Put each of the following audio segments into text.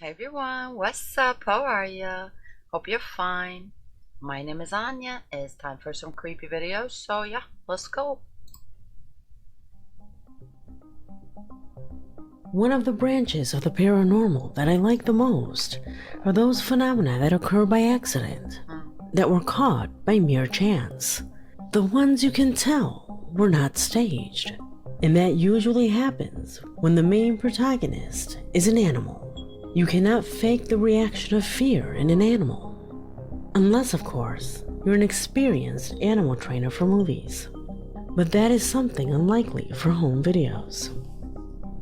Hey everyone, what's up? How are ya? Hope you're fine. My name is Anya. It's time for some creepy videos, so yeah, let's go. One of the branches of the paranormal that I like the most are those phenomena that occur by accident, that were caught by mere chance. The ones you can tell were not staged. And that usually happens when the main protagonist is an animal. You cannot fake the reaction of fear in an animal. Unless, of course, you're an experienced animal trainer for movies. But that is something unlikely for home videos.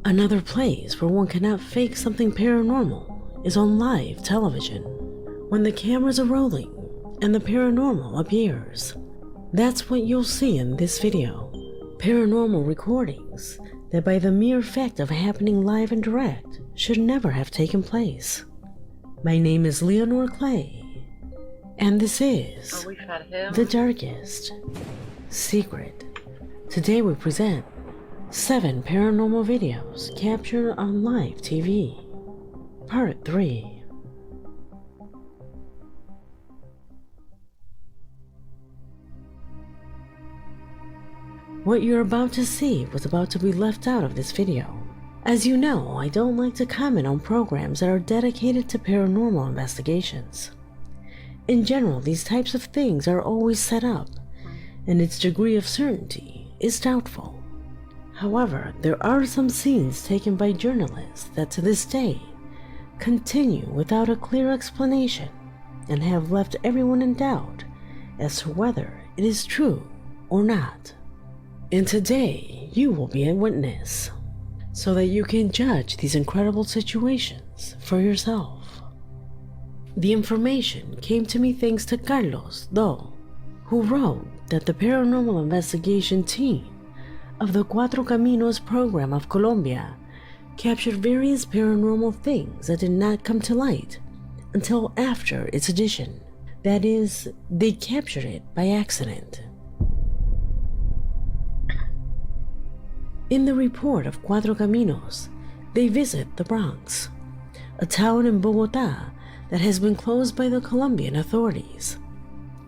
Another place where one cannot fake something paranormal is on live television. When the cameras are rolling and the paranormal appears. That's what you'll see in this video. Paranormal recordings that by the mere fact of happening live and direct should never have taken place. My name is Leonore Clay, and this is The Darkest Secret. Today we present 7 paranormal videos captured on live TV, Part 3. What you're about to see was about to be left out of this video. As you know, I don't like to comment on programs that are dedicated to paranormal investigations. In general, these types of things are always set up, and its degree of certainty is doubtful. However, there are some scenes taken by journalists that to this day continue without a clear explanation and have left everyone in doubt as to whether it is true or not. And today, you will be a witness, so that you can judge these incredible situations for yourself. The information came to me thanks to Carlos, though, who wrote that the paranormal investigation team of the Cuatro Caminos program of Colombia captured various paranormal things that did not come to light until after its edition. That is, they captured it by accident. In the report of Cuatro Caminos, they visit the Bronx, a town in Bogotá that has been closed by the Colombian authorities.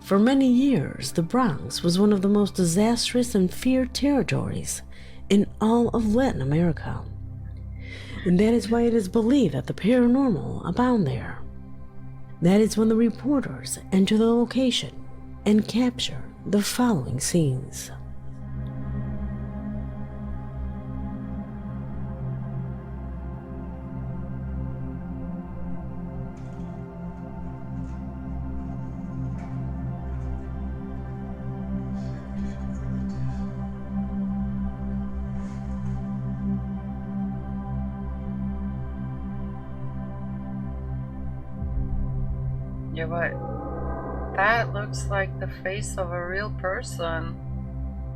For many years, the Bronx was one of the most disastrous and feared territories in all of Latin America. And that is why it is believed that the paranormal abound there. That is when the reporters enter the location and capture the following scenes. Yeah, but that looks like the face of a real person.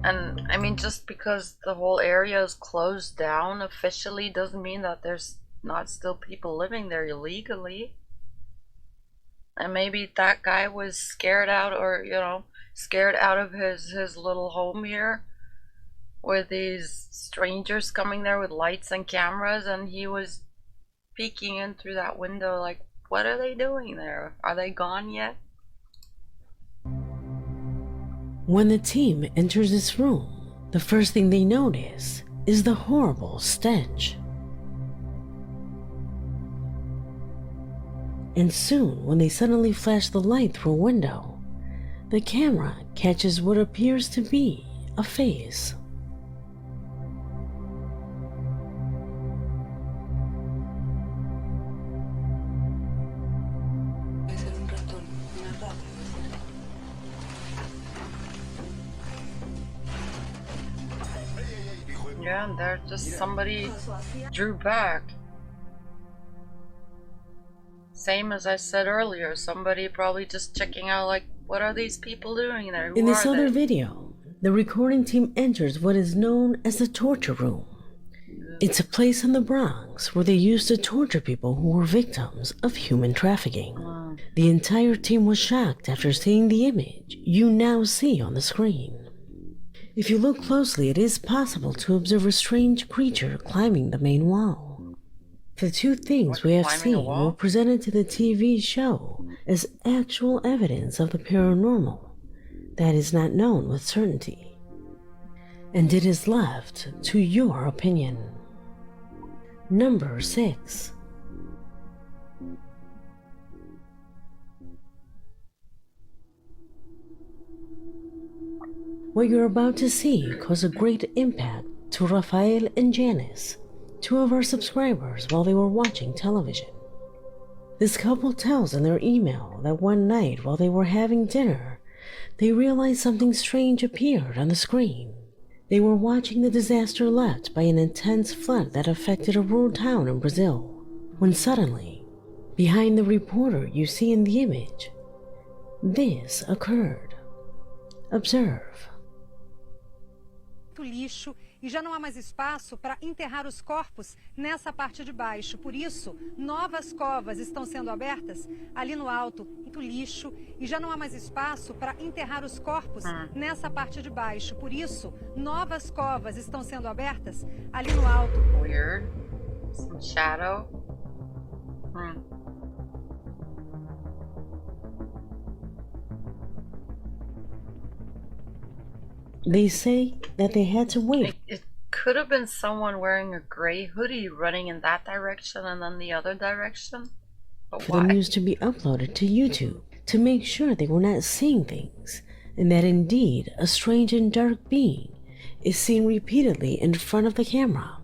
And I mean, just because the whole area is closed down officially doesn't mean that there's not still people living there illegally. And maybe that guy was scared out, or scared out of his little home here with these strangers coming there with lights and cameras, and he was peeking in through that window like, what are they doing there? Are they gone yet? When the team enters this room, the first thing they notice is the horrible stench. And soon, when they suddenly flash the light through a window, the camera catches what appears to be a face. Yeah, and there just somebody drew back. Same as I said earlier, somebody probably just checking out like, what are these people doing there? Who In this are other they? video, the recording team enters what is known as the torture room. It's a place in the Bronx where they used to torture people who were victims of human trafficking. The entire team was shocked after seeing the image you now see on the screen. If you look closely, it is possible to observe a strange creature climbing the main wall. The two things we have seen were presented to the TV show as actual evidence of the paranormal that is not known with certainty, and it is left to your opinion. Number 6. What you're about to see caused a great impact to Rafael and Janice, 2 of our subscribers, while they were watching television. This couple tells in their email that one night while they were having dinner, they realized something strange appeared on the screen. They were watching the disaster left by an intense flood that affected a rural town in Brazil, when suddenly, behind the reporter you see in the image, this occurred. Observe. Lixo e já não há mais espaço para enterrar os corpos nessa parte de baixo. Por isso, novas covas estão sendo abertas ali no alto. Muito lixo e já não há mais espaço para enterrar os corpos nessa parte de baixo. Por isso, novas covas estão sendo abertas ali no alto. Weird. Some shadow. They say that they had to wait. It could have been someone wearing a gray hoodie running in that direction and then the other direction. But for the news to be uploaded to YouTube to make sure they were not seeing things, and that indeed a strange and dark being is seen repeatedly in front of the camera.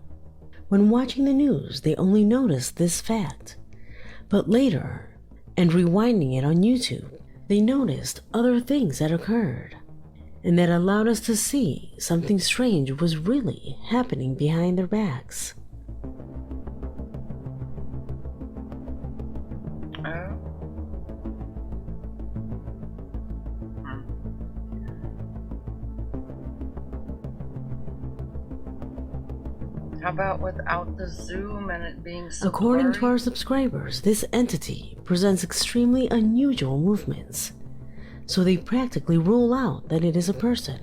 When watching the news, they only noticed this fact. But later, and rewinding it on YouTube, they noticed other things that occurred, and that allowed us to see something strange was really happening behind their backs. How about without the zoom and it being so According blurry? to our subscribers, this entity presents extremely unusual movements, so they practically rule out that it is a person.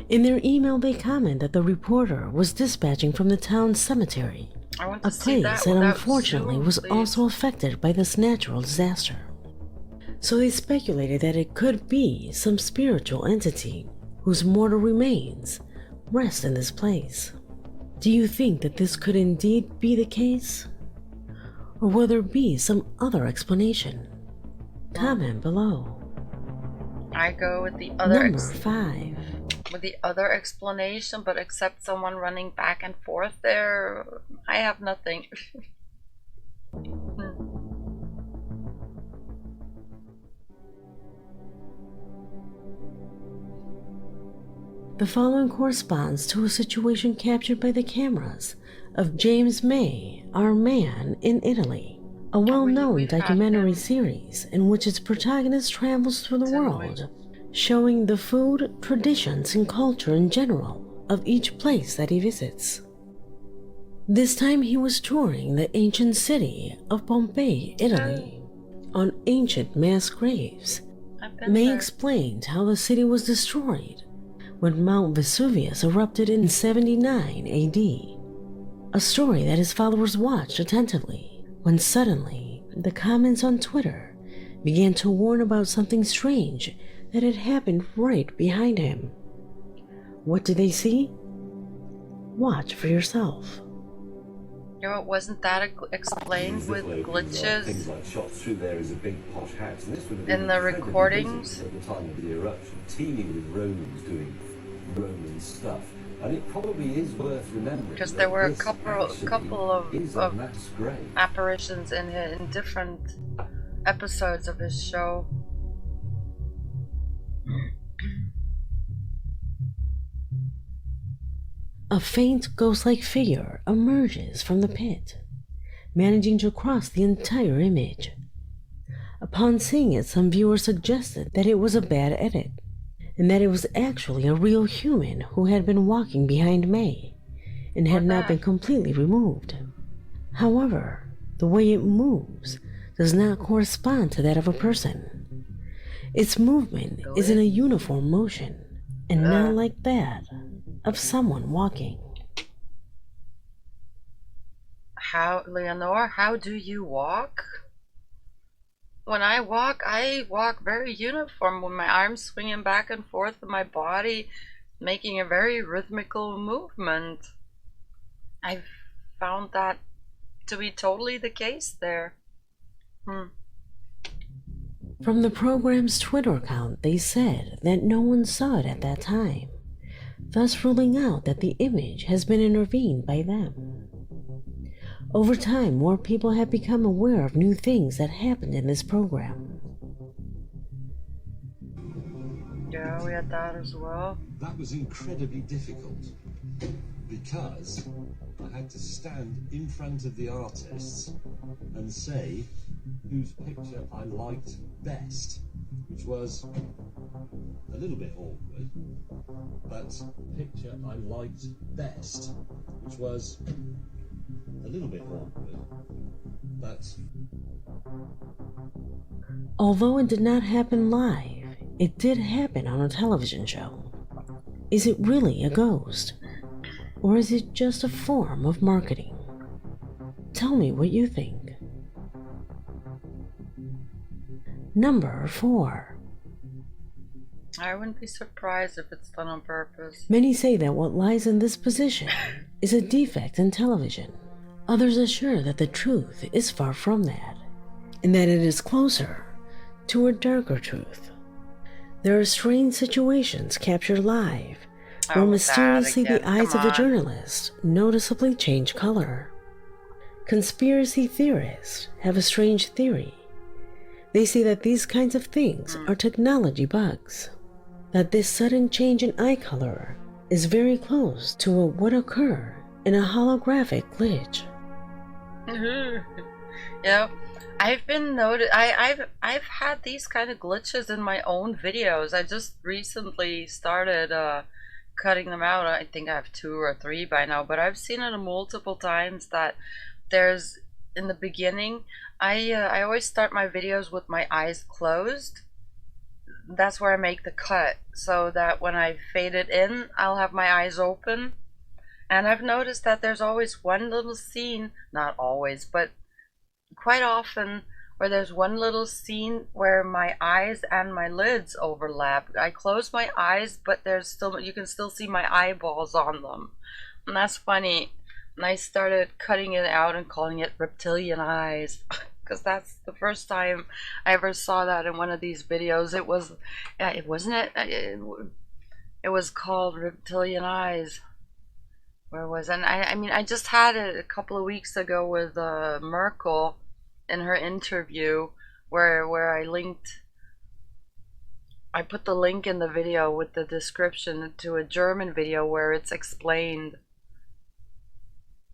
In their email, they comment that the reporter was dispatching from the town's cemetery, a place that unfortunately was also affected by this natural disaster. So they speculated that it could be some spiritual entity whose mortal remains rest in this place. Do you think that this could indeed be the case? Or will there be some other explanation? Comment below. I go with the other Number 5. With the other explanation, but except someone running back and forth there, I have nothing. The following corresponds to a situation captured by the cameras of James May, Our Man in Italy, a well-known documentary series in which its protagonist travels through the world, showing the food, traditions, and culture in general of each place that he visits. This time he was touring the ancient city of Pompeii, Italy, on ancient mass graves. May explained how the city was destroyed when Mount Vesuvius erupted in 79 AD, a story that his followers watched attentively, when suddenly the comments on Twitter began to warn about something strange that had happened right behind him. What did they see? Watch for yourself. You know, wasn't that explained with glitches in the recordings? At the time of the eruption, teeming with Romans doing Roman stuff, and it probably is worth remembering because there were a couple of apparitions in different episodes of his show. A faint ghost-like figure emerges from the pit, managing to cross the entire image. Upon seeing it, some viewers suggested that it was a bad edit, and that it was actually a real human who had been walking behind May, and had not been completely removed. However, the way it moves does not correspond to that of a person. Its movement is in a uniform motion, and not like that of someone walking. How, Leonore, how do you walk? When I walk very uniform with my arms swinging back and forth with my body, making a very rhythmical movement. I've found that to be totally the case there. From the program's Twitter account, they said that no one saw it at that time, thus ruling out that the image has been intervened by them. Over time, more people have become aware of new things that happened in this program. Yeah, we had that as well. That was incredibly difficult because I had to stand in front of the artists and say whose picture I liked best, which was a little bit awkward, but picture I liked best, which was a little bit awkward, but... Although it did not happen live, it did happen on a television show. Is it really a ghost? Or is it just a form of marketing? Tell me what you think. Number 4. I wouldn't be surprised if it's done on purpose. Many say that what lies in this position is a defect in television. Others assure that the truth is far from that, and that it is closer to a darker truth. There are strange situations captured live, where mysteriously the eyes of the journalist noticeably change color. Conspiracy theorists have a strange theory. They say that these kinds of things are technology bugs, that this sudden change in eye color is very close to what would occur in a holographic glitch. Yeah, I've been I've had these kind of glitches in my own videos. I just recently started cutting them out. I think I have 2 or 3 by now, but I've seen it multiple times that there's, in the beginning, I always start my videos with my eyes closed. That's where I make the cut, so that when I fade it in, I'll have my eyes open. And I've noticed that there's always one little scene, not always, but quite often, where there's one little scene where my eyes and my lids overlap. I close my eyes, but there's still, you can still see my eyeballs on them. And that's funny. And I started cutting it out and calling it reptilian eyes. Because that's the first time I ever saw that in one of these videos. It was, it wasn't it. It was called reptilian eyes. Where was it? And I mean, I just had it a couple of weeks ago with Merkel in her interview, where I put the link in the video with the description to a German video where it's explained,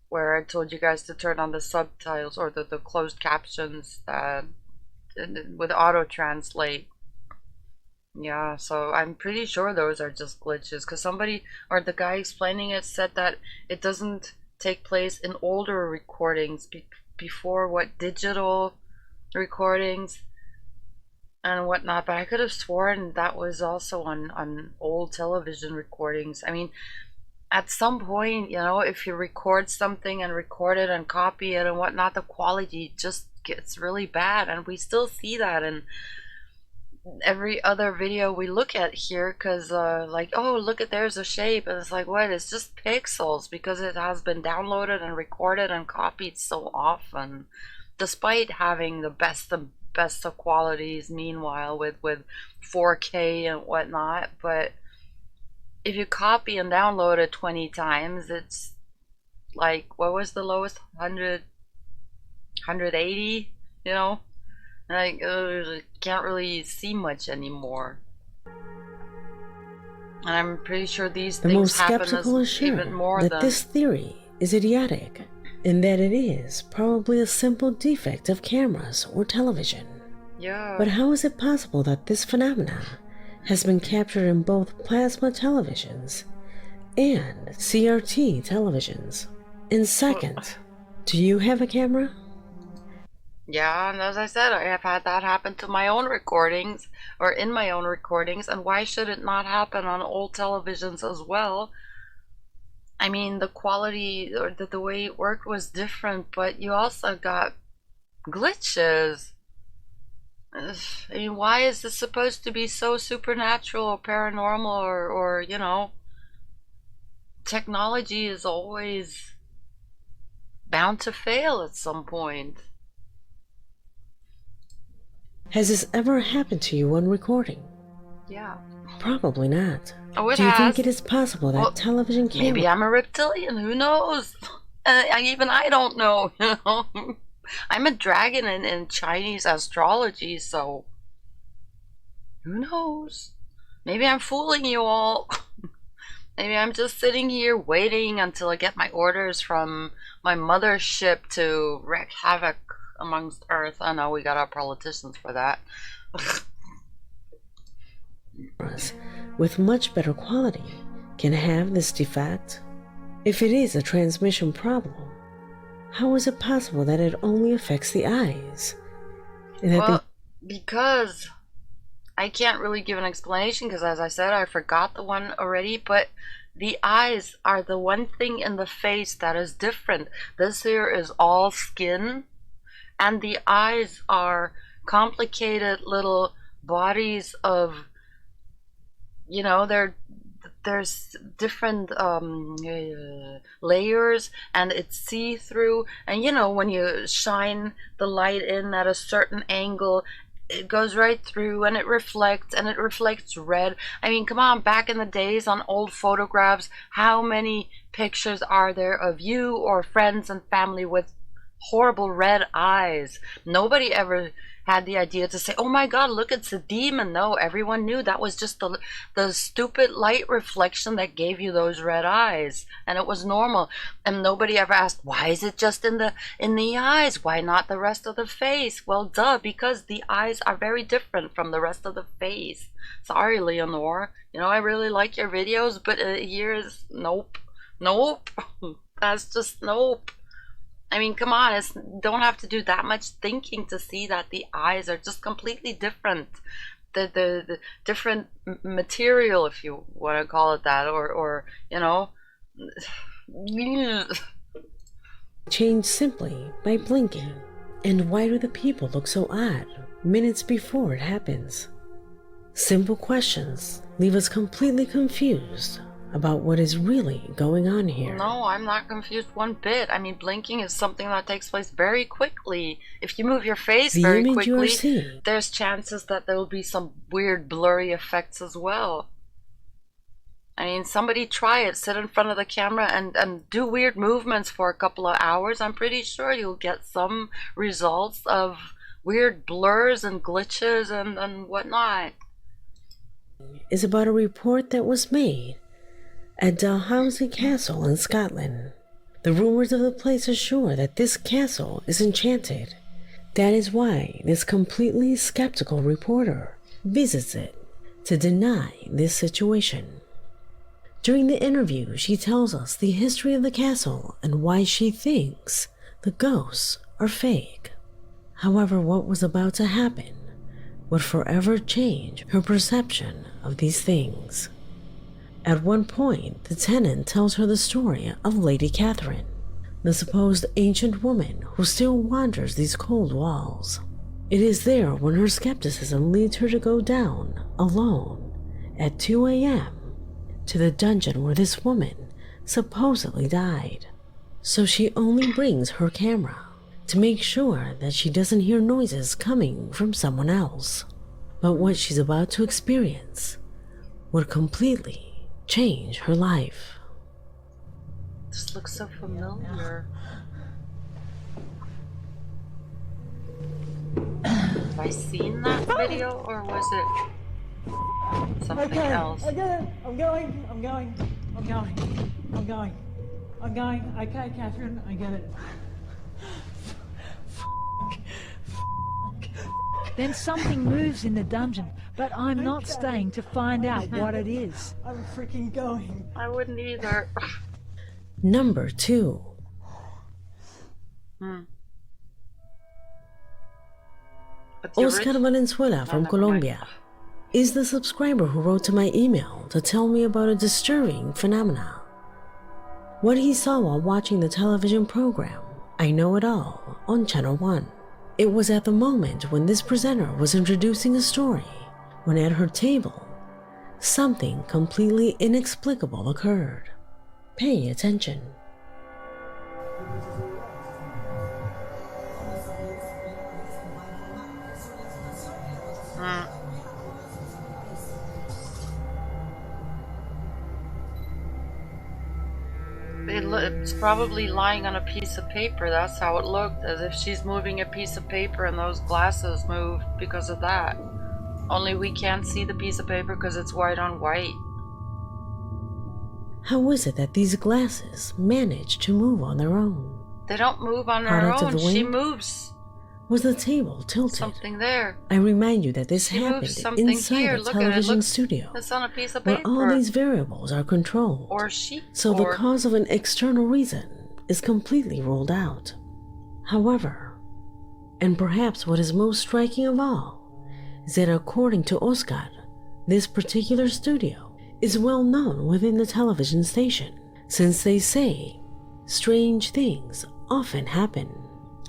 where I told you guys to turn on the subtitles or the closed captions with auto translate. Yeah, so I'm pretty sure those are just glitches, because somebody, or the guy explaining it, said that it doesn't take place in older recordings before what digital recordings and whatnot, but I could have sworn that was also on old television recordings. I mean, at some point, you know, if you record something and record it and copy it and whatnot, the quality just gets really bad, and we still see that in every other video we look at here, because like, oh, look at, there's a shape, and it's like, what, it's just pixels, because it has been downloaded and recorded and copied so often, despite having the best of qualities meanwhile with 4K and whatnot. But if you copy and download it 20 times, it's like, what was the lowest? 180, you know? Like, can't really see much anymore. And I'm pretty sure these The things most happen skeptical as assure even more that than... this theory is idiotic, and that it is probably a simple defect of cameras or television. Yeah. But how is it possible that this phenomena has been captured in both plasma televisions and CRT televisions? And second, do you have a camera? Yeah, and as I said, I have had that happen to my own recordings, or in my own recordings, and why should it not happen on old televisions as well? I mean, the quality or the way it worked was different, but you also got glitches. Ugh, I mean, why is this supposed to be so supernatural or paranormal or you know, technology is always bound to fail at some point. Has this ever happened to you on recording? Yeah. Probably not. Oh, it Do you has. think it is possible that Well, television camera... Maybe I'm a reptilian, who knows? Even I don't know, you know? I'm a dragon in Chinese astrology, so who knows? Maybe I'm fooling you all. Maybe I'm just sitting here waiting until I get my orders from my mothership to wreak havoc amongst Earth. I know we got our politicians for that. with much better quality can have this defect? If it is a transmission problem, how is it possible that it only affects the eyes? Well, because I can't really give an explanation because, as I said, I forgot the one already, but the eyes are the one thing in the face that is different. This here is all skin, and the eyes are complicated little bodies of, you know, there's different layers, and it's see-through, and you know, when you shine the light in at a certain angle, it goes right through and it reflects red. I mean, come on, back in the days on old photographs, how many pictures are there of you or friends and family with horrible red eyes? Nobody ever had the idea to say, oh my god, look, it's a demon. No, everyone knew that was just the stupid light reflection that gave you those red eyes, and it was normal. And nobody ever asked, why is it just in the eyes? Why not the rest of the face? Well, duh, because the eyes are very different from the rest of the face. Sorry, Leonore, you know, I really like your videos, but here's nope. That's just nope. I mean, come on, don't have to do that much thinking to see that the eyes are just completely different. The different material, if you want to call it that, or you know. Change simply by blinking. And why do the people look so odd minutes before it happens? Simple questions leave us completely confused about what is really going on here. No, I'm not confused one bit. I mean, blinking is something that takes place very quickly. If you move your face very quickly, there's chances that there will be some weird blurry effects as well. I mean, somebody try it. Sit in front of the camera and do weird movements for a couple of hours. I'm pretty sure you'll get some results of weird blurs and glitches and whatnot. Is about a report that was made at Dalhousie Castle in Scotland. The rumors of the place assure that this castle is enchanted. That is why this completely skeptical reporter visits it to deny this situation. During the interview, she tells us the history of the castle and why she thinks the ghosts are fake. However, what was about to happen would forever change her perception of these things. At one point, the tenant tells her the story of Lady Catherine, the supposed ancient woman who still wanders these cold walls. It is there when her skepticism leads her to go down, alone, at 2 a.m., to the dungeon where this woman supposedly died. So she only brings her camera to make sure that she doesn't hear noises coming from someone else. But what she's about to experience would completely change her life. This looks so familiar. Have I seen that video, or was it something else? I get it. I'm going. Okay, Catherine, I get it. Then something moves in the dungeon, but I'm not staying to find out what it is. I'm freaking going. I wouldn't either. Number 2. Oscar Valenzuela from Colombia is the subscriber who wrote to my email to tell me about a disturbing phenomena. What he saw while watching the television program, I Know It All, on Channel 1. It was at the moment when this presenter was introducing a story, when at her table, something completely inexplicable occurred. Pay attention. It's probably lying on a piece of paper. That's how it looked, as if she's moving a piece of paper and those glasses moved because of that. Only we can't see the piece of paper because it's white on white. How is it that these glasses manage to move on their own? They don't move on their Product of own. the She wind? moves. Was the table tilted? Something there. I remind you that this She happened moves something inside here. a Look at it. television Looks, studio, it's on a piece of where paper. all these variables are controlled. Or sheet. So the cause of an external reason is completely ruled out. However, and perhaps what is most striking of all, is that according to Oscar, this particular studio is well known within the television station, since they say strange things often happen.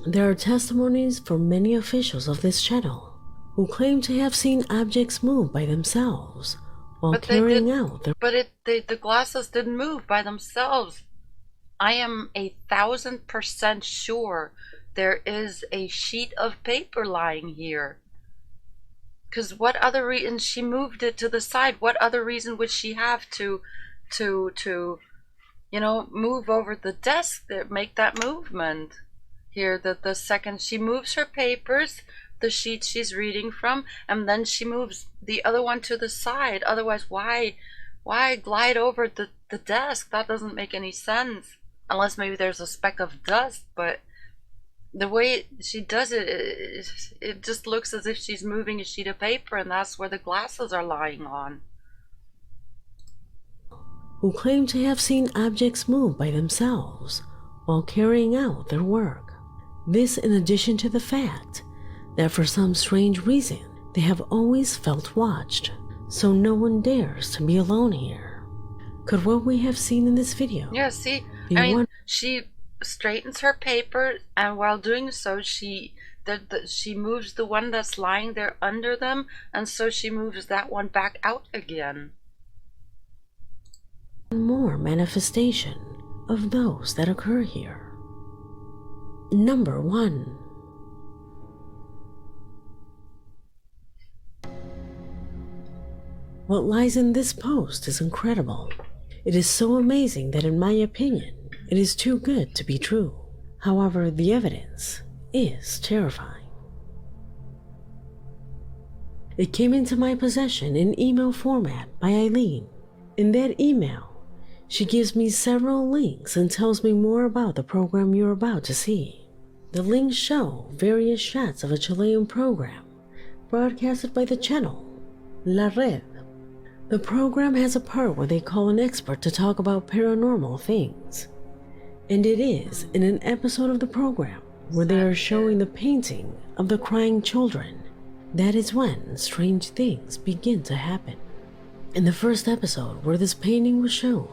There are testimonies from many officials of this channel who claim to have seen objects move by themselves while carrying out their... But the glasses didn't move by themselves. I am 1,000% sure there is a sheet of paper lying here. Because what other reason? She moved it to the side. What other reason would she have to you know, move over the desk that make that movement? Here, the second she moves her papers, the sheet she's reading from, and then she moves the other one to the side. Otherwise, why glide over the desk? That doesn't make any sense. Unless maybe there's a speck of dust, but the way she does it, it just looks as if she's moving a sheet of paper, and that's where the glasses are lying on. Who claim to have seen objects move by themselves while carrying out their work. This in addition to the fact that for some strange reason they have always felt watched, so no one dares to be alone here. Could what we have seen in this video... Yeah, see, I mean, she straightens her paper, and while doing so, she moves the one that's lying there under them, and so she moves that one back out again. More manifestation of those that occur here. Number 1. What lies in this post is incredible. It is so amazing that in my opinion, it is too good to be true. However, the evidence is terrifying. It came into my possession in email format by Eileen. In that email, she gives me several links and tells me more about the program you're about to see. The links show various shots of a Chilean program broadcasted by the channel La Red. The program has a part where they call an expert to talk about paranormal things. And it is in an episode of the program where they are showing the painting of the crying children. That is when strange things begin to happen. In the first episode where this painting was shown,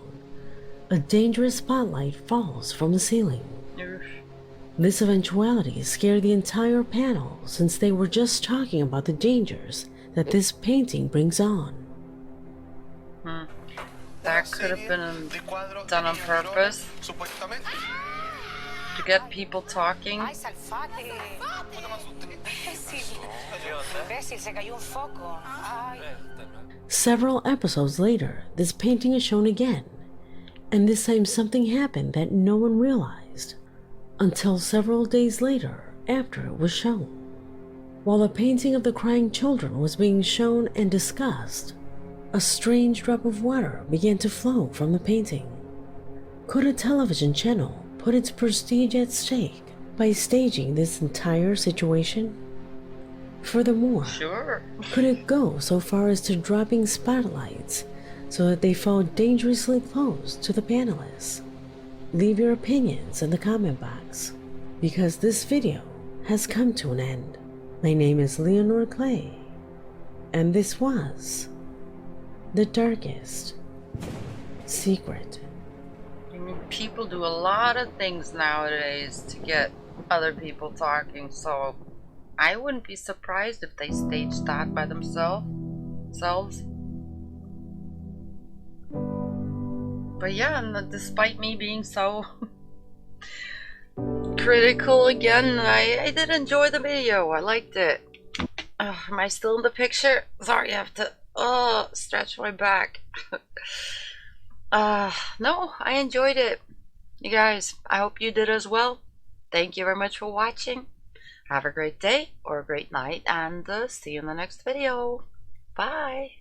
a dangerous spotlight falls from the ceiling. This eventuality scared the entire panel since they were just talking about the dangers that this painting brings on. That could have been done on purpose to get people talking. Several episodes later, this painting is shown again, and this time something happened that no one realized until several days later after it was shown. While the painting of the crying children was being shown and discussed, a strange drop of water began to flow from the painting. Could a television channel put its prestige at stake by staging this entire situation? Furthermore, could it go so far as to dropping spotlights so that they fall dangerously close to the panelists? Leave your opinions in the comment box, because this video has come to an end. My name is Leonor Clay, and this was The Darkest Secret. I mean, people do a lot of things nowadays to get other people talking, so I wouldn't be surprised if they staged that by themselves. But yeah, and despite me being so critical again, I did enjoy the video. I liked it. Am I still in the picture? Sorry, I have to stretch my back. No, I enjoyed it. You guys, I hope you did as well. Thank you very much for watching. Have a great day or a great night, and see you in the next video. Bye.